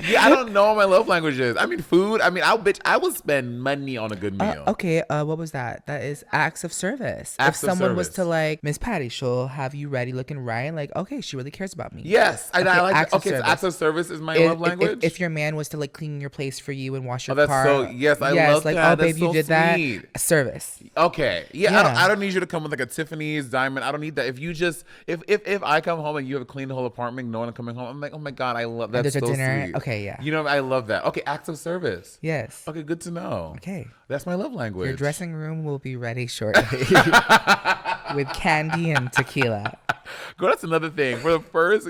[SPEAKER 3] Yeah, I don't know what my love language is. I mean, food. I mean, I will spend money on a good meal.
[SPEAKER 2] Okay, what was that? That is acts of service.
[SPEAKER 3] Acts
[SPEAKER 2] if
[SPEAKER 3] of
[SPEAKER 2] someone was
[SPEAKER 3] service.
[SPEAKER 2] to like, Miss Patty, she'll have you ready looking right. Like, okay, she really cares about me.
[SPEAKER 3] Yes, I like.
[SPEAKER 2] acts of
[SPEAKER 3] Okay, so
[SPEAKER 2] service.
[SPEAKER 3] acts of service is my love language.
[SPEAKER 2] If your man was to like clean your place for you and wash your
[SPEAKER 3] that's
[SPEAKER 2] car.
[SPEAKER 3] so. Yes, I love
[SPEAKER 2] like,
[SPEAKER 3] that.
[SPEAKER 2] oh,
[SPEAKER 3] That's
[SPEAKER 2] babe, you
[SPEAKER 3] so
[SPEAKER 2] did
[SPEAKER 3] sweet.
[SPEAKER 2] that. Service.
[SPEAKER 3] Okay. Yeah,
[SPEAKER 2] Yeah.
[SPEAKER 3] I don't need you to come with like a Tiffany's diamond. I don't need that. If you just if I come home and you have cleaned the whole apartment, no one coming home, I'm like, oh my God, I love that.
[SPEAKER 2] there's a
[SPEAKER 3] so
[SPEAKER 2] dinner.
[SPEAKER 3] sweet.
[SPEAKER 2] Okay, yeah.
[SPEAKER 3] You know, I love that. Okay, acts of service.
[SPEAKER 2] Yes.
[SPEAKER 3] Okay, good to know.
[SPEAKER 2] Okay.
[SPEAKER 3] That's my love language.
[SPEAKER 2] Your dressing room will be ready shortly with candy and tequila.
[SPEAKER 3] Girl, that's another thing. For the first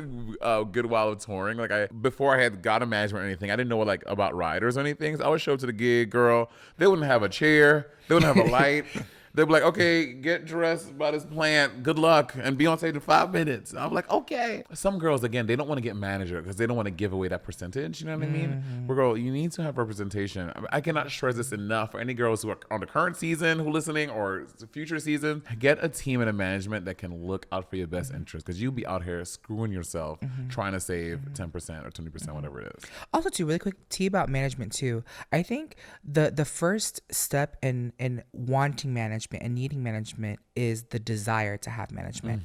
[SPEAKER 3] good while of touring, like before I had got a management or anything, I didn't know like about riders or anything. So I would show up to the gig, girl. They wouldn't have a chair. They wouldn't have a light. They'd be like, okay, get dressed by this plant. Good luck. And be on stage in 5 minutes. I'm like, okay. Some girls, again, they don't want to get manager because they don't want to give away that percentage. You know what I mean? But girl, you need to have representation. I cannot stress this enough for any girls who are on the current season who are listening or the future season. Get a team and a management that can look out for your best interest because you'll be out here screwing yourself trying to save 10% or 20%, whatever it is.
[SPEAKER 2] Also, too, really quick tea about management too. I think the first step in wanting management and needing management is the desire to have management.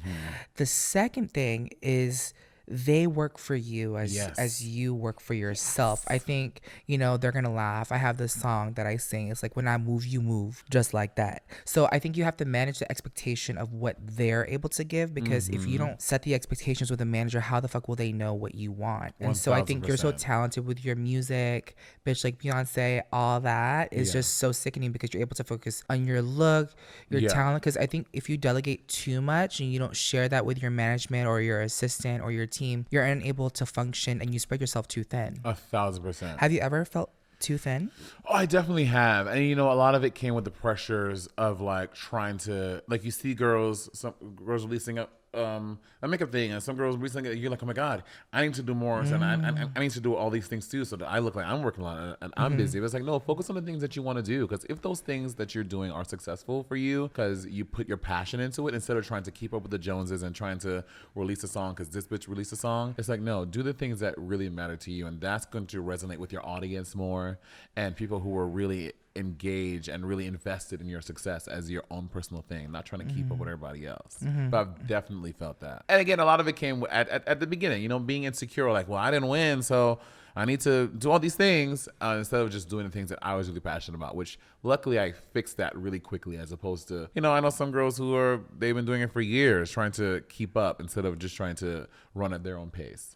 [SPEAKER 2] The second thing is they work for you as you work for yourself. I think, they're going to laugh. I have this song that I sing. It's like, when I move, you move, just like that. So I think you have to manage the expectation of what they're able to give, because if you don't set the expectations with a manager, how the fuck will they know what you want? And so I think you're so talented with your music, bitch, like Beyonce, all that is just so sickening because you're able to focus on your look, your talent. Because I think if you delegate too much and you don't share that with your management or your assistant or your team, you're unable to function and you spread yourself too thin.
[SPEAKER 3] 1,000%.
[SPEAKER 2] Have you ever felt too thin?
[SPEAKER 3] Oh, I definitely have. And a lot of it came with the pressures of like trying to, like, you see some girls releasing a makeup thing, and some girls recently, you're like, oh my God, I need to do more. And I need to do all these things too, so that I look like I'm working a lot and I'm busy. But it's like, no, focus on the things that you want to do, because if those things that you're doing are successful for you because you put your passion into it instead of trying to keep up with the Joneses and trying to release a song because this bitch released a song, it's like, no, do the things that really matter to you, and that's going to resonate with your audience more and people who are really engaged and really invested in your success as your own personal thing, not trying to keep up with everybody else. But I've definitely felt that. And again, a lot of it came at the beginning, being insecure, like, well, I didn't win, so I need to do all these things instead of just doing the things that I was really passionate about, which luckily I fixed that really quickly, as opposed to, I know some girls they've been doing it for years, trying to keep up instead of just trying to run at their own pace.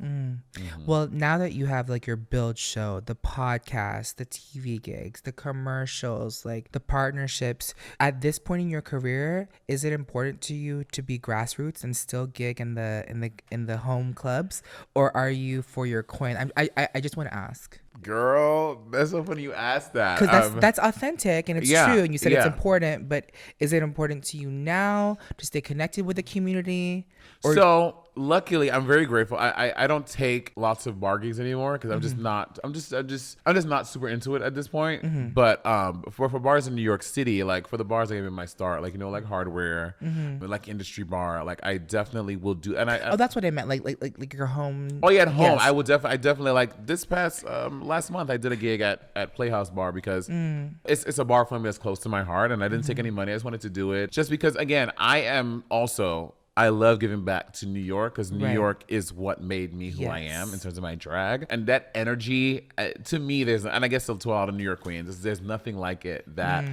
[SPEAKER 2] Well, now that you have like your build show, the podcast, the TV gigs, the commercials, like the partnerships, at this point in your career, is it important to you to be grassroots and still gig in the home clubs, or are you for your coin? I just want to ask.
[SPEAKER 3] Girl, that's so funny you asked that.
[SPEAKER 2] Because that's authentic and it's true, and you said it's important, but is it important to you now to stay connected with the community?
[SPEAKER 3] So luckily, I'm very grateful. I don't take lots of bar gigs anymore because I'm just not super into it at this point. But for bars in New York City, like for the bars I gave my start, like like Hardware, but like Industry Bar, like I definitely will do. And
[SPEAKER 2] that's what I meant, like your home.
[SPEAKER 3] Oh yeah, at home. Yes. I definitely like this past last month I did a gig at Playhouse Bar because it's a bar for me that's close to my heart, and I didn't take any money. I just wanted to do it just because, again, I love giving back to New York because New York is what made me who I am in terms of my drag. And that energy, to me, and I guess to a lot of New York queens, there's nothing like it. That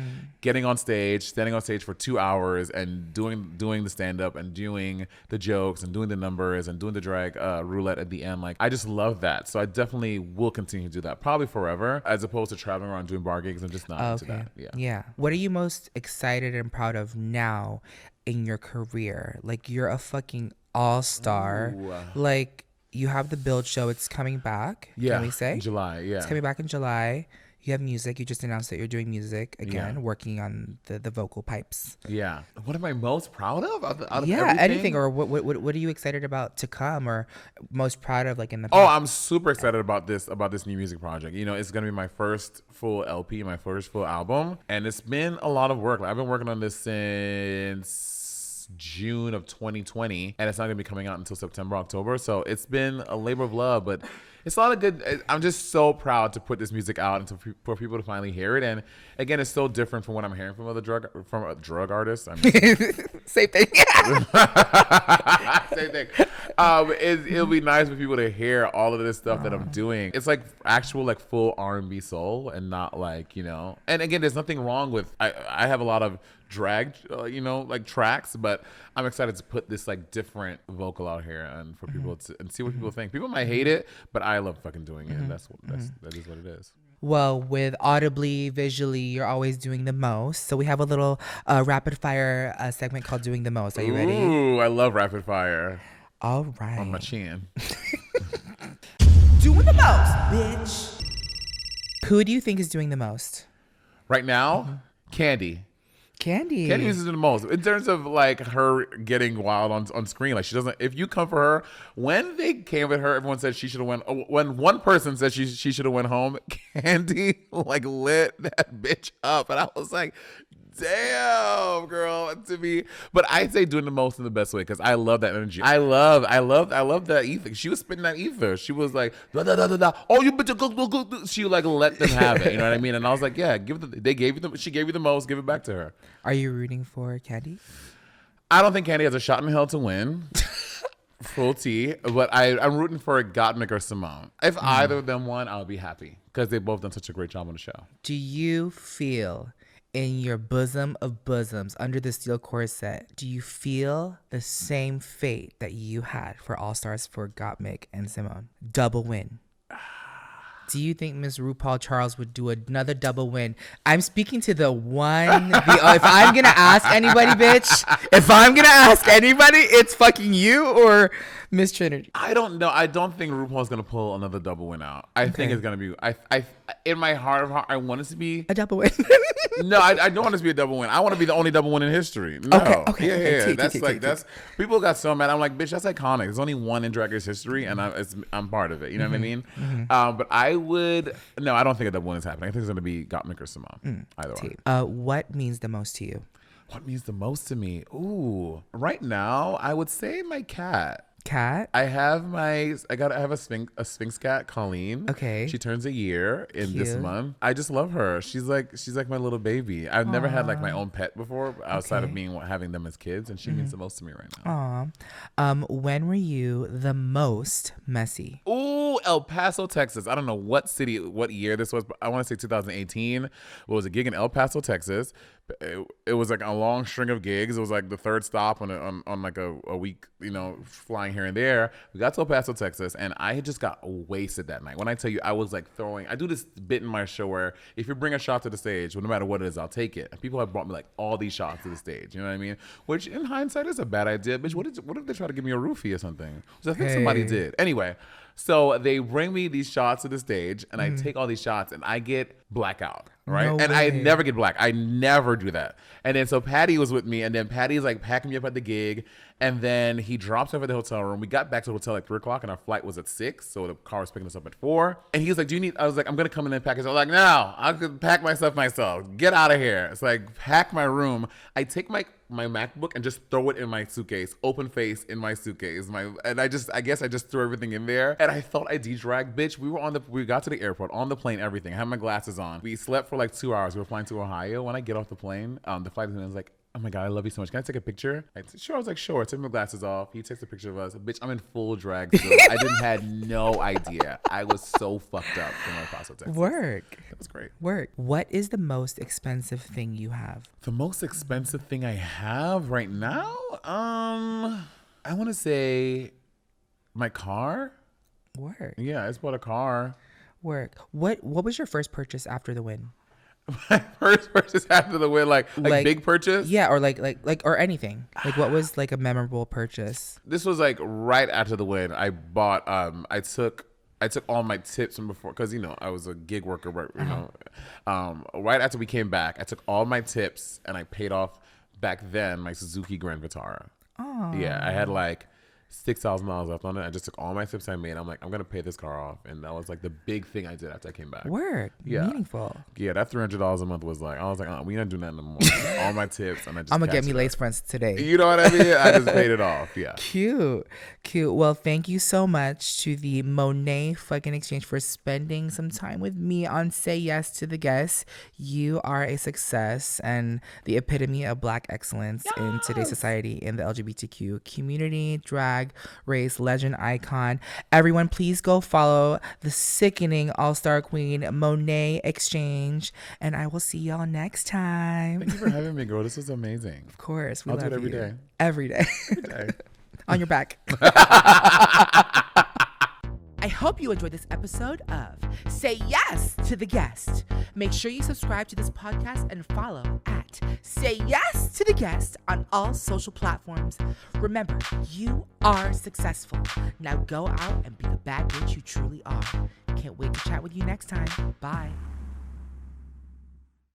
[SPEAKER 3] standing on stage for 2 hours and doing the stand-up and doing the jokes and doing the numbers and doing the drag roulette at the end. Like, I just love that. So I definitely will continue to do that, probably forever, as opposed to traveling around doing bar gigs. I'm just not into that.
[SPEAKER 2] Yeah. What are you most excited and proud of now in your career? Like, you're a fucking all-star. Ooh. Like, you have the build show, it's coming back. Can we say
[SPEAKER 3] July?
[SPEAKER 2] It's coming back in July. You have music. You just announced that you're doing music again, working on the vocal pipes.
[SPEAKER 3] Yeah. What am I most proud of? Out of
[SPEAKER 2] anything. Or what are you excited about to come, or most proud of, like, in the
[SPEAKER 3] past? Oh, I'm super excited about this new music project. It's gonna be my first full LP, my first full album, and it's been a lot of work. Like, I've been working on this since June of 2020, and it's not gonna be coming out until September, October. So it's been a labor of love, but it's a lot of good. I'm just so proud to put this music out and for people to finally hear it. And again, it's so different from what I'm hearing from drug artists. I mean,
[SPEAKER 2] same thing.
[SPEAKER 3] Same thing. It'll be nice for people to hear all of this stuff that I'm doing. It's like actual, like, full R&B soul, and not like, And again, there's nothing wrong with. I have a lot of drag, like tracks, but I'm excited to put this like different vocal out here and for people to and see what people think. People might hate it, but I love fucking doing it. And that is what it is.
[SPEAKER 2] Well, with audibly, visually, you're always doing the most. So we have a little rapid fire segment called Doing the Most. Are you ready?
[SPEAKER 3] Ooh, I love rapid fire.
[SPEAKER 2] All right.
[SPEAKER 3] On my chin.
[SPEAKER 2] Doing the most, bitch. Who do you think is doing the most?
[SPEAKER 3] Right now, Candy.
[SPEAKER 2] Candy
[SPEAKER 3] uses the most in terms of like her getting wild on screen. Like, she doesn't. If you come for her, when they came with her, everyone said she should have went. When one person said she should have went home, Candy like lit that bitch up, and I was like, damn, girl, to me. But I'd say doing the most in the best way, because I love that energy. I love that ether. She was spitting that ether. She was like, da, da, da, da, da. Oh, you bitch, go. She like let them have it. You know what I mean? And I was like, yeah, she gave you the most, give it back to her.
[SPEAKER 2] Are you rooting for Candy?
[SPEAKER 3] I don't think Candy has a shot in hell to win. Full T. But I'm rooting for Gottmik or Simone. If either of them won, I'll be happy, because they've both done such a great job on the show.
[SPEAKER 2] Do you feel, in your bosom of bosoms, under the steel corset, do you feel the same fate that you had for All Stars for Gottmik and Simone? Double win. Do you think Miss RuPaul Charles would do another double win? I'm speaking to the one. If I'm going to ask anybody, bitch, it's fucking you or Miss Trinity.
[SPEAKER 3] I don't know. I don't think RuPaul's going to pull another double win out. I think it's going to be, I in my heart of heart, I want it to be
[SPEAKER 2] a double win.
[SPEAKER 3] No, I don't want it to be a double win. I want to be the only double win in history. No.
[SPEAKER 2] Okay.
[SPEAKER 3] Yeah. That's people got so mad. I'm like, bitch, that's iconic. There's only one in Drag Race history, and I'm part of it. You know what I mean? But I don't think a double win is happening. I think it's going to be Gottmik or Simone. Either one.
[SPEAKER 2] What means the most to you?
[SPEAKER 3] What means the most to me? Ooh, right now, I would say my cat.
[SPEAKER 2] cat?
[SPEAKER 3] I have a Sphinx cat, Colleen.
[SPEAKER 2] Okay.
[SPEAKER 3] She turns a year in this
[SPEAKER 2] Cute.
[SPEAKER 3] month. I just love her. She's like my little baby. I've never had like my own pet before outside of having them as kids, and she means the most to me right now.
[SPEAKER 2] Aw. When were you the most messy?
[SPEAKER 3] Ooh, El Paso, Texas. I don't know what city, what year this was, but I want to say 2018. It was a gig in El Paso, Texas. It was like a long string of gigs. It was like the third stop on like a week, flying here and there. We got to El Paso, Texas, and I had just got wasted that night. When I tell you, I was like I do this bit in my show where if you bring a shot to the stage, well, no matter what it is, I'll take it. And people have brought me like all these shots to the stage. You know what I mean? Which in hindsight is a bad idea. Bitch, what if they try to give me a roofie or something? Which I think somebody did. Anyway, so they bring me these shots to the stage, and I take all these shots, and I get blackout. Right.
[SPEAKER 2] No
[SPEAKER 3] and
[SPEAKER 2] way.
[SPEAKER 3] I never get black. I never do that. And then so Patty was with me, and then Patty's like packing me up at the gig, and then he drops off at the hotel room. We got back to the hotel at 3:00, and our flight was at 6, so the car was picking us up at 4. And he was like, "Do you need?" I was like, "I'm gonna come in and pack it." I was like, "No, I could pack my stuff myself. Get out of here." It's like pack my room. I take my MacBook and just throw it in my suitcase, open face in my suitcase. I guess I just threw everything in there, and I thought I de-dragged. Bitch, we got to the airport on the plane, everything. I had my glasses on. We slept for like 2 hours. We were flying to Ohio. When I get off the plane, the flight attendant was like, "Oh my God, I love you so much. Can I take a picture?" I said, "Sure." I was like, "Sure." Took my glasses off. He takes a picture of us. Bitch, I'm in full drag still. I had no idea. I was so fucked up from El Paso, Texas.
[SPEAKER 2] Work.
[SPEAKER 3] That was great.
[SPEAKER 2] Work. What is the most expensive thing you have?
[SPEAKER 3] The most expensive thing I have right now? I want to say my car.
[SPEAKER 2] Work.
[SPEAKER 3] Yeah, I just bought a car.
[SPEAKER 2] Work. What was your first purchase after the win?
[SPEAKER 3] My first purchase after the win, like big purchase.
[SPEAKER 2] Yeah, or like or anything. Like what was like a memorable purchase?
[SPEAKER 3] This was like right after the win. I bought. I took all my tips from before, because I was a gig worker. Right after we came back, I took all my tips and I paid off back then my Suzuki Grand Vitara. Oh. Yeah, I had like $6,000 left on it. I just took all my tips I made. I'm like, I'm gonna pay this car off, and that was like the big thing I did after I came back.
[SPEAKER 2] Work.
[SPEAKER 3] Yeah.
[SPEAKER 2] Meaningful.
[SPEAKER 3] Yeah, that $300 a month was like, I was like, we not doing that no more. All my tips, and I just
[SPEAKER 2] I'm gonna get me
[SPEAKER 3] cashed it
[SPEAKER 2] lace
[SPEAKER 3] out.
[SPEAKER 2] fronts today.
[SPEAKER 3] You know what I mean? I just paid it off. Yeah.
[SPEAKER 2] Cute. Well, thank you so much to the Monet fucking Exchange for spending some time with me on Say Yes to the Guest. You are a success and the epitome of Black excellence in today's society, in the LGBTQ community, drag, race, legend, icon. Everyone, please go follow the sickening all-star queen, Monet Exchange, and I will see y'all next time.
[SPEAKER 3] Thank you for having me, girl. This was amazing.
[SPEAKER 2] Of course.
[SPEAKER 3] I'll do it every day.
[SPEAKER 2] Every day.
[SPEAKER 3] Every day.
[SPEAKER 2] On your back. I hope you enjoyed this episode of Say Yes to the Guest. Make sure you subscribe to this podcast and follow at Say Yes to the Guest on all social platforms. Remember, you are successful. Now go out and be the bad bitch you truly are. Can't wait to chat with you next time. Bye.